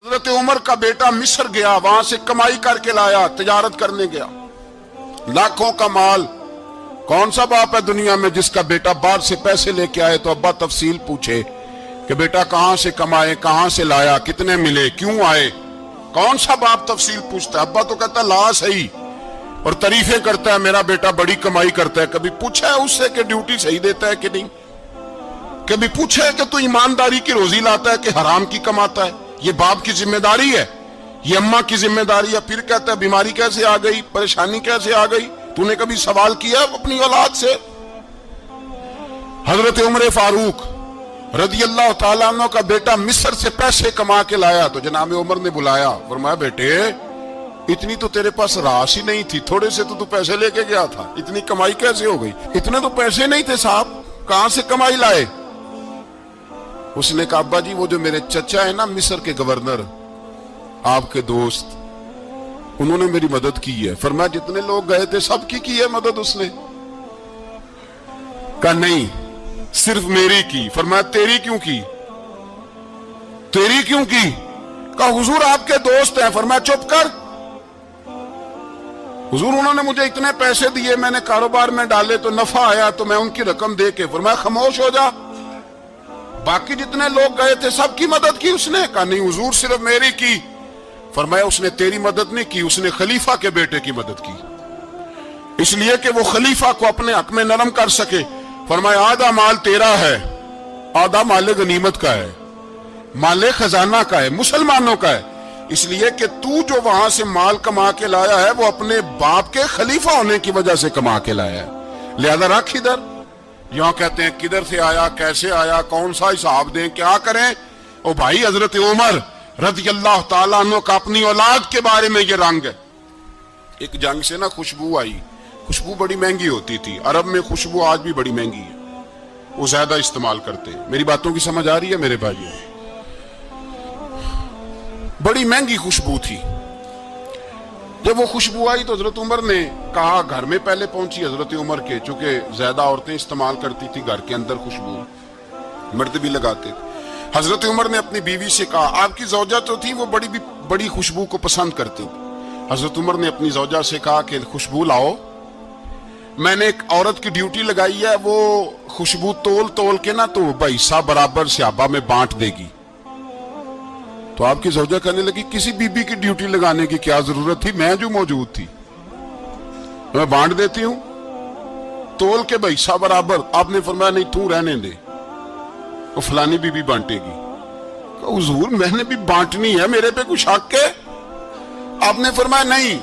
حضرت عمر کا بیٹا مصر گیا، وہاں سے کمائی کر کے لایا، تجارت کرنے گیا، لاکھوں کا مال۔ کون سا باپ ہے دنیا میں جس کا بیٹا باہر سے پیسے لے کے آئے تو ابا تفصیل پوچھے کہ بیٹا کہاں سے کمائے، کہاں سے لایا، کتنے ملے، کیوں آئے؟ کون سا باپ تفصیل پوچھتا ہے؟ ابا تو کہتا ہے لا صحیح، اور تعریفیں کرتا ہے میرا بیٹا بڑی کمائی کرتا ہے۔ کبھی پوچھا ہے اس سے کہ ڈیوٹی صحیح دیتا ہے کہ نہیں؟ کبھی پوچھا ہے کہ تو ایمانداری کی روزی لاتا ہے کہ حرام کی کماتا ہے؟ یہ باپ کی ذمہ داری ہے، یہ اماں کی ذمہ داری ہے۔ پھر کہتا ہے بیماری کیسے آ گئی، پریشانی کیسے آ گئی؟ تو نے کبھی سوال کیا اپنی اولاد سے؟ حضرت عمر فاروق رضی اللہ تعالیٰ عنہ کا بیٹا مصر سے پیسے کما کے لایا تو جناب عمر نے بلایا، فرمایا بیٹے اتنی تو تیرے پاس راس ہی نہیں تھی، تھوڑے سے تو پیسے لے کے گیا تھا، اتنی کمائی کیسے ہو گئی؟ اتنے تو پیسے نہیں تھے صاحب، کہاں سے کمائی لائے؟ اس نے کہا ابا جی وہ جو میرے چچا ہے نا مصر کے گورنر، آپ کے دوست، انہوں نے میری مدد کی ہے۔ فرمایا جتنے لوگ گئے تھے سب کی ہے مدد اس نے؟ کہا نہیں صرف میری کی۔ فرمایا تیری کیوں کی؟ تیری کیوں کی؟ کہا حضور آپ کے دوست ہیں۔ فرمایا چپ کر، حضور انہوں نے مجھے اتنے پیسے دیے، میں نے کاروبار میں ڈالے تو نفع آیا تو میں ان کی رقم دے کے۔ فرمایا خاموش ہو جا، باقی جتنے لوگ گئے تھے سب کی مدد کی اس نے؟ کہا نہیں حضور صرف میری کی۔ فرمایا اس نے تیری مدد نہیں کی، اس نے خلیفہ کے بیٹے کی مدد کی، اس لیے کہ وہ خلیفہ کو اپنے حق میں نرم کر سکے۔ فرمایا آدھا مال تیرا ہے، آدھا مال غنیمت کا ہے، مال خزانہ کا ہے، مسلمانوں کا ہے، اس لیے کہ تو جو وہاں سے مال کما کے لایا ہے وہ اپنے باپ کے خلیفہ ہونے کی وجہ سے کما کے لایا ہے، لہذا رکھ ادھر۔ یہاں کہتے ہیں کدھر سے آیا، کیسے آیا، کون سا حساب دیں، کیا کریں؟ او بھائی حضرت عمر رضی اللہ تعالیٰ عنہ کا اپنی اولاد کے بارے میں یہ رنگ ہے۔ ایک جنگ سے نا خوشبو آئی، خوشبو بڑی مہنگی ہوتی تھی، عرب میں خوشبو آج بھی بڑی مہنگی ہے، وہ زیادہ استعمال کرتے ہیں۔ میری باتوں کی سمجھ آ رہی ہے میرے بھائیوں؟ بڑی مہنگی خوشبو تھی۔ جب وہ خوشبو آئی تو حضرت عمر نے کہا، گھر میں پہلے پہنچی حضرت عمر کے، چونکہ زیادہ عورتیں استعمال کرتی تھی گھر کے اندر خوشبو، مرد بھی لگاتے تھے۔ حضرت عمر نے اپنی بیوی سے کہا، آپ کی زوجہ تو تھی وہ بڑی خوشبو کو پسند کرتی تھی۔ حضرت عمر نے اپنی زوجہ سے کہا کہ خوشبو لاؤ، میں نے ایک عورت کی ڈیوٹی لگائی ہے، وہ خوشبو تول کے نا تو حصہ برابر صحابہ میں بانٹ دے گی۔ تو آپ کی زوجہ کہنے لگی کسی بی بی کی ڈیوٹی لگانے کی کیا ضرورت تھی، میں جو موجود تھی میں بانٹ دیتی ہوں تول کے حصہ برابر۔ آپ نے فرمایا نہیں تو رہنے دے، وہ فلانی بی بی بانٹے گی۔ کہا حضور میں نے بھی بانٹنی ہے، میرے پہ کچھ حق ہے؟ آپ نے فرمایا نہیں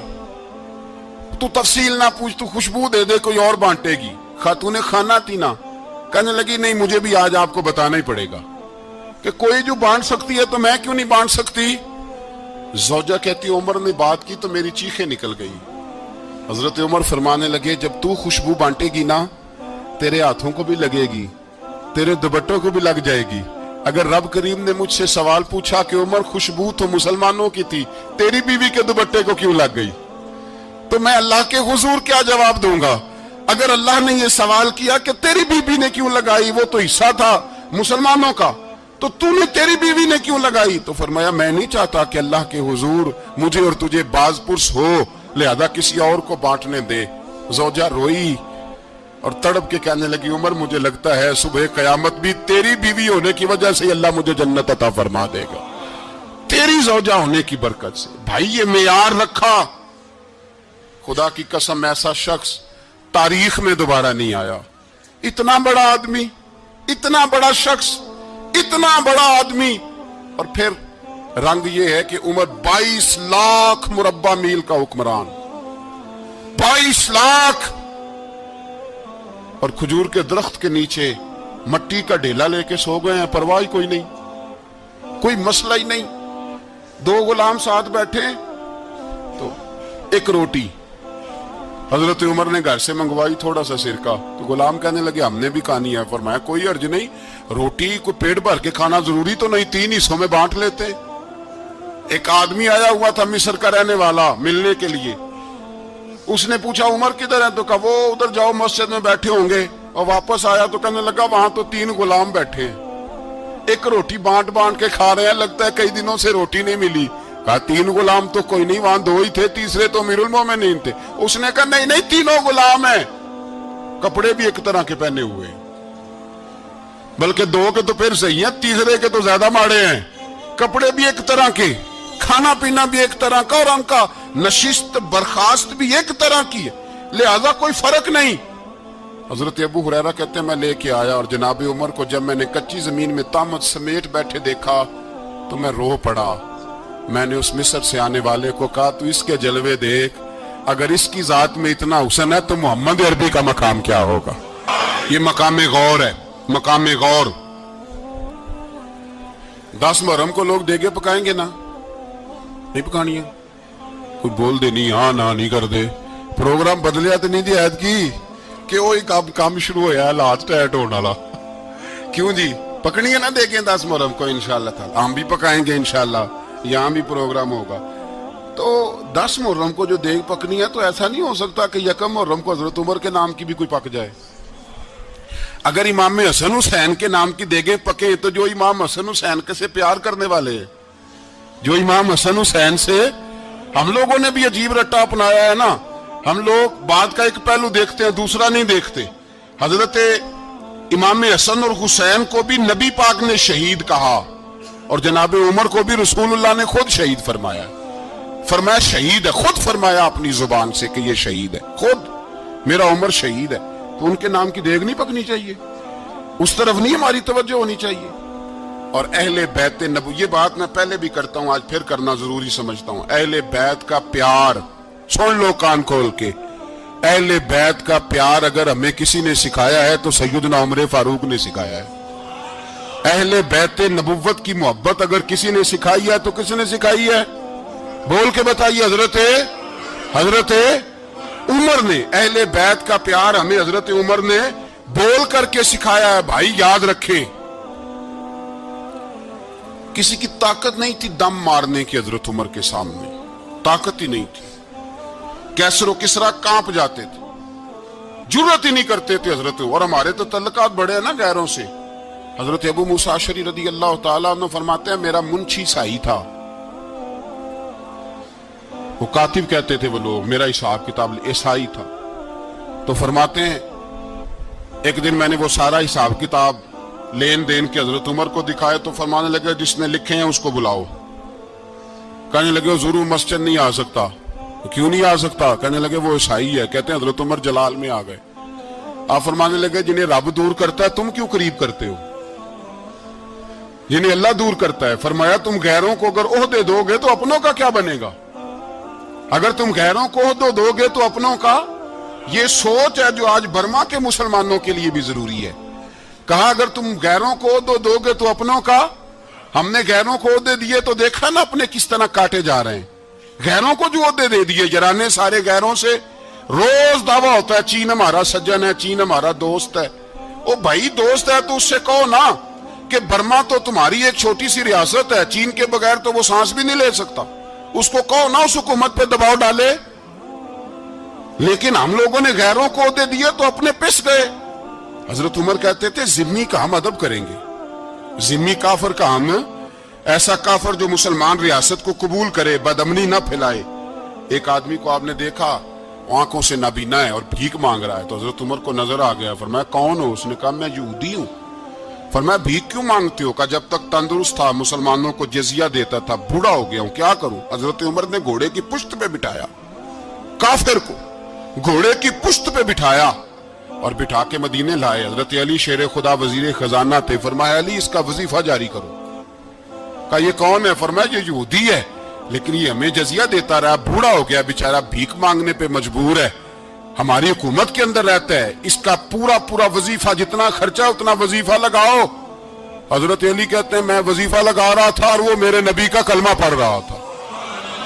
تو تفصیل نہ پوچھ، تو خوشبو دے دے، کوئی اور بانٹے گی۔ خاتون خانہ تھی نا، کہنے لگی نہیں مجھے بھی آج آپ کو بتانا ہی پڑے گا کہ کوئی جو بانٹ سکتی ہے تو میں کیوں نہیں بانٹ سکتی؟ زوجہ کہتی عمر نے بات کی تو میری چیخیں نکل گئی۔ حضرت عمر فرمانے لگے جب تو خوشبو بانٹے گی نا تیرے ہاتھوں کو بھی لگے گی، تیرے دوپٹوں کو بھی لگ جائے گی۔ اگر رب کریم نے مجھ سے سوال پوچھا کہ عمر خوشبو تو مسلمانوں کی تھی، تیری بیوی کے دوپٹے کو کیوں لگ گئی، تو میں اللہ کے حضور کیا جواب دوں گا؟ اگر اللہ نے یہ سوال کیا کہ تیری بیوی نے کیوں لگائی، وہ تو حصہ تھا مسلمانوں کا، تو نے تیری بیوی نے کیوں لگائی؟ تو فرمایا میں نہیں چاہتا کہ اللہ کے حضور مجھے اور تجھے باز پرس ہو، لہذا کسی اور کو بانٹنے دے۔ زوجہ روئی اور تڑپ کے کہنے لگی عمر مجھے لگتا ہے صبح قیامت بھی تیری بیوی ہونے کی وجہ سے اللہ مجھے جنت عطا فرما دے گا، تیری زوجہ ہونے کی برکت سے۔ بھائی یہ معیار رکھا، خدا کی قسم ایسا شخص تاریخ میں دوبارہ نہیں آیا۔ اتنا بڑا آدمی، اتنا بڑا شخص، اتنا بڑا آدمی، اور پھر رنگ یہ ہے کہ عمر 22 لاکھ مربع میل کا حکمران، 22 لاکھ، اور کھجور کے درخت کے نیچے مٹی کا ڈھیلا لے کے سو گئے ہیں، پرواہ کوئی نہیں، کوئی مسئلہ ہی نہیں۔ 2 غلام ساتھ بیٹھے تو ایک روٹی حضرت عمر نے گھر سے منگوائی، تھوڑا سا سرکہ، تو غلام کہنے لگے ہم نے بھی کھانی ہے۔ فرمایا کوئی حرج نہیں، روٹی کو پیٹ بھر کے کھانا ضروری تو نہیں، 3 حصوں میں بانٹ لیتے۔ ایک آدمی آیا ہوا تھا مصر کا رہنے والا ملنے کے لیے، اس نے پوچھا عمر کدھر ہے، تو کہا وہ ادھر جاؤ مسجد میں بیٹھے ہوں گے، اور واپس آیا تو کہنے لگا وہاں تو 3 غلام بیٹھے ہیں۔ ایک روٹی بانٹ بانٹ کے کھا رہے ہیں, لگتا ہے کئی دنوں سے روٹی نہیں ملی. کہا 3 غلام تو کوئی نہیں, وہاں 2 ہی تھے, تیسرے تو امیر المومنین تھے. اس نے کہا نہیں نہیں, 3 غلام ہیں, کپڑے بھی ایک طرح کے پہنے ہوئے, بلکہ 2 کے تو پھر صحیح ہیں, تیسرے کے تو زیادہ ماڑے ہیں. کپڑے بھی ایک طرح کے, کھانا پینا بھی ایک طرح کا, اور ان کا نشست برخاست بھی ایک طرح کی ہے, لہذا کوئی فرق نہیں. حضرت ابو ہریرہ کہتے ہیں میں لے کے آیا, اور جناب عمر کو جب میں نے کچی زمین میں تامت سمیٹ بیٹھے دیکھا تو میں رو پڑا. میں نے اس مصر سے آنے والے کو کہا تو اس کے جلوے دیکھ, اگر اس کی ذات میں اتنا حسن ہے تو محمد عربی کا مقام کیا ہوگا. یہ مقام غور ہے, مقام غور. 10 محرم کو لوگ دیگے پکائیں گے نا, نہیں پکانی ہے, کوئی بول دے نہیں, ہاں نہ نہیں کر دے, پروگرام بدلیا تو نہیں دی عید کی کہ وہی کام شروع ہوا ہے لات ٹائٹ ہونے والا. کیوں جی, پکنی ہے نا دیکھیں 10 محرم کو انشاءاللہ تعالی, ہم بھی پکائیں گے انشاءاللہ, یہاں بھی پروگرام ہوگا. تو 10 محرم کو جو دیگ پکنی ہے تو ایسا نہیں ہو سکتا کہ 1 محرم کو حضرت عمر کے نام کی بھی کوئی پک جائے. اگر امام حسن حسین کے نام کی دیگیں پکیں تو جو امام حسن حسین سے پیار کرنے والے ہیں, جو امام حسن حسین سے, ہم لوگوں نے بھی عجیب رٹا اپنایا ہے نا, ہم لوگ بات کا ایک پہلو دیکھتے ہیں دوسرا نہیں دیکھتے. حضرت امام حسن اور حسین کو بھی نبی پاک نے شہید کہا, اور جناب عمر کو بھی رسول اللہ نے خود شہید فرمایا. فرمایا شہید ہے, خود فرمایا اپنی زبان سے کہ یہ شہید ہے, خود میرا عمر شہید ہے. تو ان کے نام کی دیگ نہیں پکنی چاہیے, اس طرف نہیں ہماری توجہ ہونی چاہیے. اور اہل بیت نبوت, یہ بات میں پہلے بھی کرتا ہوں, آج پھر کرنا ضروری سمجھتا ہوں. اہل بیت کا پیار, سن لو کان کھول کے, اہل بیت کا پیار اگر ہمیں کسی نے سکھایا ہے تو سیدنا عمر فاروق نے سکھایا ہے. اہل بیت نبوت کی محبت اگر کسی نے سکھائی ہے تو کس نے سکھائی ہے, بول کے بتائیے. حضرت عمر نے. اہل بیت کا پیار ہمیں حضرت عمر نے بول کر کے سکھایا ہے. بھائی یاد رکھیں, کسی کی طاقت نہیں تھی دم مارنے کی حضرت عمر کے سامنے, طاقت ہی نہیں تھی. کیسر و کسرا کانپ جاتے تھے, جرأت ہی نہیں کرتے تھے حضرت. اور ہمارے تو تعلقات بڑے ہیں نا غیروں سے. حضرت ابو موسیٰ اشعری رضی اللہ تعالیٰ عنہ فرماتے ہیں میرا منشی سائی تھا, وہ کاتب کہتے تھے وہ لوگ, میرا حساب کتاب عیسائی تھا. تو فرماتے ہیں ایک دن میں نے وہ سارا حساب کتاب لین دین کے حضرت عمر کو دکھائے تو فرمانے لگے جس نے لکھے ہیں اس کو بلاؤ. کہنے لگے حضور مسجد نہیں آ سکتا. کیوں نہیں آ سکتا؟ کہنے لگے وہ عیسائی ہے. کہتے ہیں حضرت عمر جلال میں آ گئے. آپ فرمانے لگے جنہیں رب دور کرتا ہے تم کیوں قریب کرتے ہو, جنہیں اللہ دور کرتا ہے. فرمایا تم غیروں کو اگر عہدے دو گے تو اپنوں کا کیا بنے گا, اگر تم غیروں کو عہدے دو گے تو اپنوں کا. یہ سوچ ہے جو آج برما کے مسلمانوں کے لیے بھی ضروری ہے. کہا اگر تم غیروں کو عہدے دو گے تو اپنوں کا. ہم نے غیروں کو عہدے دیے تو دیکھا نا اپنے کس طرح کاٹے جا رہے ہیں. غیروں کو جو عہدے دے دیے جرانے سارے غیروں سے, روز دعویٰ ہوتا ہے چین ہمارا سجن ہے, چین ہمارا دوست ہے. او بھائی دوست ہے تو اس سے کہو نا کہ برما تو تمہاری ایک چھوٹی سی ریاست ہے, چین کے بغیر تو وہ سانس بھی نہیں لے سکتا. اس کو کہو نا اس حکومت پہ دباؤ ڈالے. لیکن ہم لوگوں نے غیروں کو عہدے دیے تو اپنے پس گئے. حضرت عمر کہتے تھے ذمی کا ہم ادب کریں گے, ذمی کافر کا ہم, ایسا کافر جو مسلمان ریاست کو قبول کرے, بدامنی نہ پھیلائے. ایک آدمی کو آپ نے دیکھا آنکھوں سے نابینا ہے اور بھیک مانگ رہا ہے, تو حضرت عمر کو نظر آ گیا. فرمایا کون ہو؟ اس نے کہا میں یہودی ہوں. فرمایا بھیک کیوں مانگتے ہو؟ کہا جب تک تندرست تھا مسلمانوں کو جزیہ دیتا تھا, بوڑھا ہو گیا ہوں کیا کروں. حضرت عمر نے گھوڑے کی پشت پہ بٹھایا, کافر کو گھوڑے کی پشت پہ بٹھایا اور بٹھا کے مدینے لائے. حضرت علی شیر خدا وزیر خزانہ تھے. فرمایا علی اس کا وظیفہ جاری کرو. کہا یہ کون ہے؟ فرمایا یہ یہودی ہے لیکن یہ ہمیں جزیہ دیتا رہا, بوڑھا ہو گیا بیچارہ, بھیک مانگنے پہ مجبور ہے, ہماری حکومت کے اندر رہتا ہے, اس کا پورا وظیفہ جتنا خرچہ اتنا وظیفہ لگاؤ. حضرت علی کہتے ہیں میں وظیفہ لگا رہا تھا اور وہ میرے نبی کا کلمہ پڑھ رہا تھا,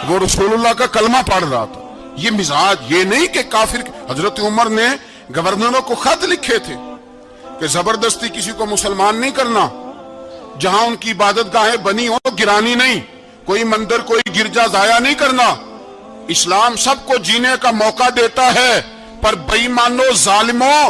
وہ رسول اللہ کا کلمہ پڑھ رہا تھا. یہ مزاج, یہ نہیں کہ کافر. حضرت عمر نے گورنروں کو خط لکھے تھے کہ زبردستی کسی کو مسلمان نہیں کرنا, جہاں ان کی عبادت گاہیں بنی ہو گرانی نہیں, کوئی مندر کوئی گرجا ضائع نہیں کرنا. اسلام سب کو جینے کا موقع دیتا ہے, پر بے ایمانوں ظالموں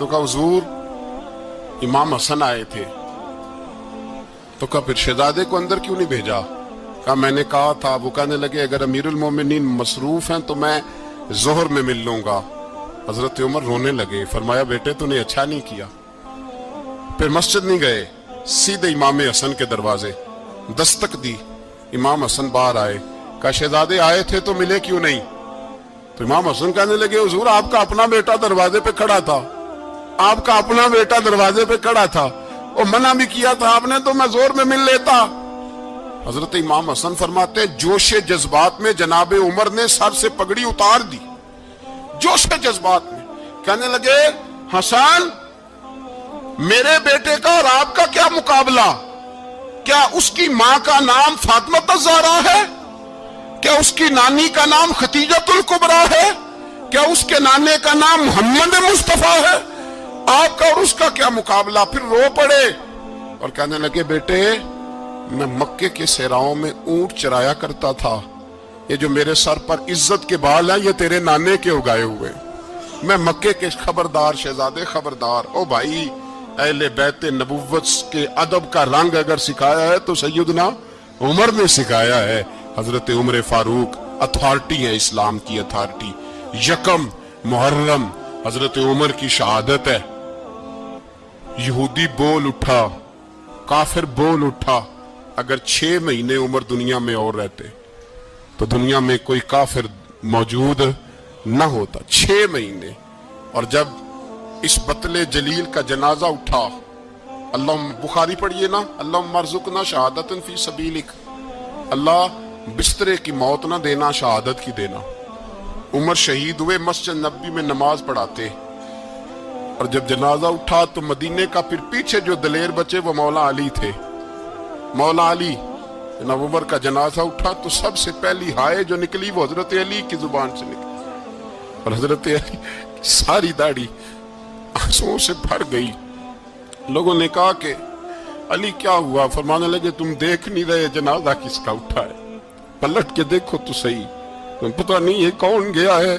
تو کہا حضور امام حسن آئے تھے. تو کہا پھر شہزادے کو اندر کیوں نہیں بھیجا؟ کہا میں نے کہا تھا. وہ کہنے لگے اگر امیر المومنین مصروف ہیں تو میں ظہر میں مل لوں گا. حضرت عمر رونے لگے. فرمایا بیٹے تو نے اچھا نہیں کیا. پھر مسجد نہیں گئے, سیدھے امام حسن کے دروازے دستک دی. امام حسن باہر آئے. کہا شہزادے آئے تھے تو ملے کیوں نہیں؟ تو امام حسن کہنے لگے حضور آپ کا اپنا بیٹا دروازے پہ کھڑا تھا, آپ کا اپنا بیٹا دروازے پہ کھڑا تھا, اور منع بھی کیا تھا آپ نے تو میں زور میں مل لیتا. حضرت امام حسن فرماتے جوش جذبات میں جناب عمر نے سر سے پگڑی اتار دی. جوش جذبات میں کہنے لگے حسن میرے بیٹے کا اور آپ کا کیا مقابلہ؟ کیا اس کی ماں کا نام فاطمہ الزہرا ہے؟ کیا اس کی نانی کا نام ختیجۃ الکبریٰ ہے؟ کیا اس کے نانے کا نام محمد مصطفیٰ ہے؟ آپ کا اور اس کا کیا مقابلہ؟ پھر رو پڑے اور کہنے لگے بیٹے میں مکے کے صحراؤں میں اونٹ چرایا کرتا تھا, یہ جو میرے سر پر عزت کے بال ہیں یہ تیرے نانے کے اگائے ہوئے. میں مکے کے خبردار شہزادے خبردار. او بھائی اہل بیت نبوت کے ادب کا رنگ اگر سکھایا ہے تو سیدنا عمر نے سکھایا ہے. حضرت عمر فاروق اتھارٹی ہے, اسلام کی اتھارٹی. یکم محرم حضرت عمر کی شہادت ہے. یہودی بول اٹھا, کافر بول اٹھا. اگر 6 مہینے عمر دنیا میں اور رہتے تو دنیا میں کوئی کافر موجود نہ ہوتا. 6 مہینے. اور جب اس بطل جلیل کا جنازہ اٹھا, اللہ بخاری پڑھیے نا, اللہ مرزقنا شہادت فی سبیلک, اللہ بسترے کی موت نہ دینا شہادت کی دینا. عمر شہید ہوئے, مسجد نبی میں نماز پڑھاتے, اور جب جنازہ اٹھا تو مدینے کا پھر پیچھے جو دلیر بچے وہ مولا علی تھے. مولا علی جناب عمر کا جنازہ اٹھا تو سب سے پہلی ہائے جو نکلی وہ حضرت علی کی زبان سے نکلی, اور حضرت علی ساری داڑھی آنسوؤں سے بھر گئی. لوگوں نے کہا کہ علی کیا ہوا؟ فرمانے لگے تم دیکھ نہیں رہے جنازہ کس کا اٹھا ہے, پلٹ کے دیکھو تو صحیح, تم پتہ نہیں یہ کون گیا ہے.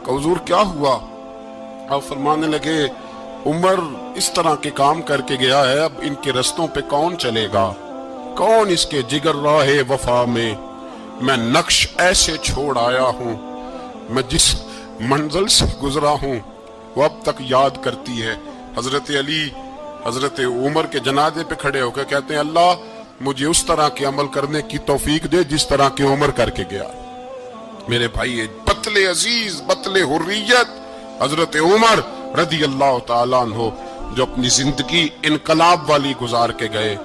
کہ حضور کیا ہوا؟ آپ فرمانے لگے عمر اس طرح کے کام کر کے گیا ہے, اب ان کے رستوں پہ کون چلے گا؟ کون اس کے جگر راہ وفا میں؟ میں نقش ایسے چھوڑ آیا ہوں, میں جس منزل سے گزرا ہوں وہ اب تک یاد کرتی ہے. حضرت علی حضرت عمر کے جنازے پہ کھڑے ہو کے کہتے ہیں اللہ مجھے اس طرح کے عمل کرنے کی توفیق دے جس طرح کے عمر کر کے گیا. میرے بھائی بطل عزیز, بطل حریت حضرت عمر رضی اللہ تعالیٰ عنہ جو اپنی زندگی انقلاب والی گزار کے گئے.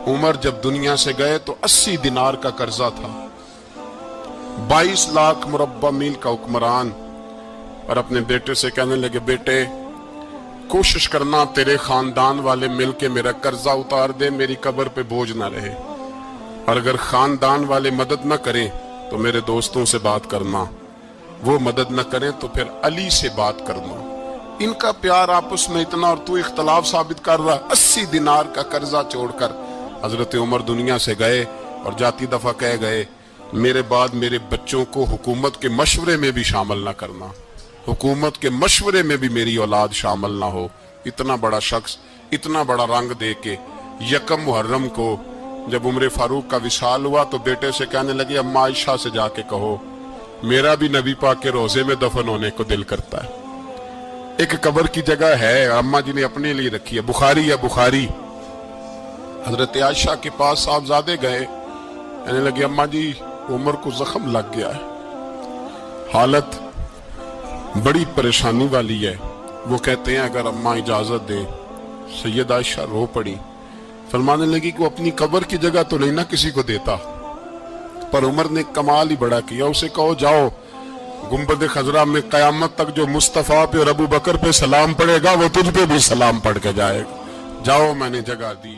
عمر جب دنیا سے گئے تو 80 دینار کا قرضہ تھا, 22 لاکھ مربع میل کا حکمران, اور اپنے بیٹے سے کہنے لگے بیٹے کوشش کرنا تیرے خاندان والے مل کے میرا قرضہ اتار دے, میری قبر پہ بوجھ نہ رہے, اور اگر خاندان والے مدد نہ کریں تو میرے دوستوں سے بات کرنا, وہ مدد نہ کریں تو پھر علی سے بات کرنا. ان کا پیار آپس میں اتنا, اور تو اختلاف ثابت کر رہا. 80 دینار کا قرضہ چھوڑ کر حضرت عمر دنیا سے گئے, اور جاتی دفعہ کہہ گئے میرے بعد میرے بچوں کو حکومت کے مشورے میں بھی شامل نہ کرنا, حکومت کے مشورے میں بھی میری اولاد شامل نہ ہو. اتنا بڑا شخص اتنا بڑا رنگ دے کے یکم محرم کو جب عمر فاروق کا وصال ہوا تو بیٹے سے کہنے لگے اماں عائشہ سے جا کے کہو میرا بھی نبی پاک کے روزے میں دفن ہونے کو دل کرتا ہے. ایک قبر کی جگہ ہے اماں جی نے اپنے لیے رکھی ہے, بخاری ہے بخاری. حضرت عائشہ کے پاس صاحبزادے گئے, کہنے لگے اماں جی عمر کو زخم لگ گیا ہے, حالت بڑی پریشانی والی ہے. وہ کہتے ہیں اگر اماں اجازت دیں. سید عائشہ رو پڑی, فرمانے لگی کہ وہ اپنی قبر کی جگہ تو نہیں نہ کسی کو دیتا, پر عمر نے کمال ہی بڑا کیا. اسے کہو جاؤ گنبد خضرا میں قیامت تک جو مصطفیٰ پہ اور ابو بکر پہ سلام پڑے گا وہ تجھ پہ بھی سلام پڑھ کے جائے گا, جاؤ میں نے جگہ دی.